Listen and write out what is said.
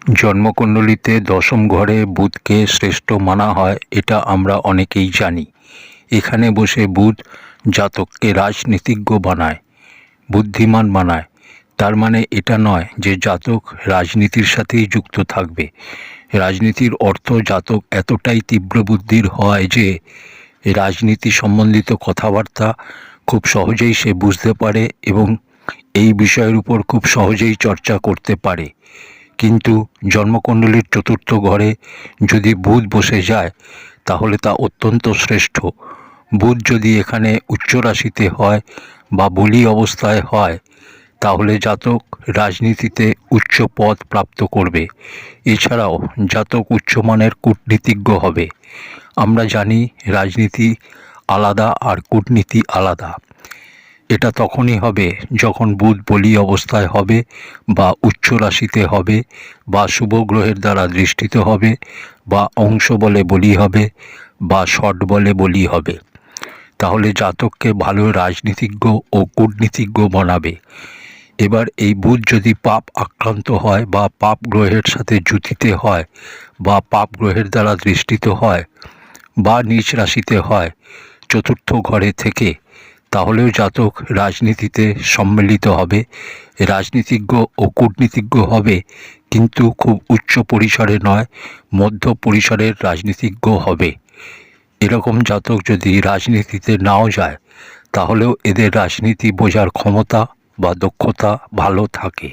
জন্মকুণ্ডলিতে দশম ঘরে বুধকে শ্রেষ্ঠ মানা হয়, এটা আমরা অনেকেই জানি। এখানে বসে বুধ জাতককে রাজনীতিজ্ঞ বানায়, বুদ্ধিমান বানায়। তার মানে এটা নয় যে জাতক রাজনীতির সাথেই যুক্ত থাকবে। রাজনীতির অর্থ জাতক এতটাই তীব্র বুদ্ধির হয় যে রাজনীতি সম্বন্ধিত কথাবার্তা খুব সহজেই সে বুঝতে পারে এবং এই বিষয়ের উপর খুব সহজেই চর্চা করতে পারে। কিন্তু জন্মকুণ্ডলীর চতুর্থ ঘরে যদি বুধ বসে যায় তাহলে তা অত্যন্ত শ্রেষ্ঠ। বুধ যদি এখানে উচ্চ রাশিতে হয় বা বলি অবস্থায় হয় তাহলে জাতক রাজনীতিতে উচ্চ পদ প্রাপ্ত করবে। এছাড়াও জাতক উচ্চমানের কূটনীতিজ্ঞ হবে। আমরা জানি রাজনীতি আলাদা আর কূটনীতি আলাদা। এটা তখনই হবে যখন বুধ বলি অবস্থায় হবে বা উচ্চ রাশিতে হবে বা শুভ গ্রহের দ্বারা দৃষ্টিত হবে বা অংশ বলে বলি হবে বা ষট বলে বলি হবে। তাহলে জাতককে ভালো রাজনীতিজ্ঞ ও কূটনীতিজ্ঞ বানাবে। এবার এই বুধ যদি পাপ আক্রান্ত হয় বা পাপ গ্রহের সাথে যুতিতে হয় বা পাপ গ্রহের দ্বারা দৃষ্টিত হয় বা নিচ রাশিতে হয় চতুর্থ ঘরে থেকে, তাহলেও জাতক রাজনীতিতে সম্মিলিত হবে, রাজনীতিজ্ঞ ও কূটনীতিজ্ঞ হবে, কিন্তু খুব উচ্চ পরিসরে নয়, মধ্য পরিসরের রাজনীতিজ্ঞ হবে। এরকম জাতক যদি রাজনীতিতে নাও যায় তাহলেও এদের রাজনীতি বোঝার ক্ষমতা বা দক্ষতা ভালো থাকে।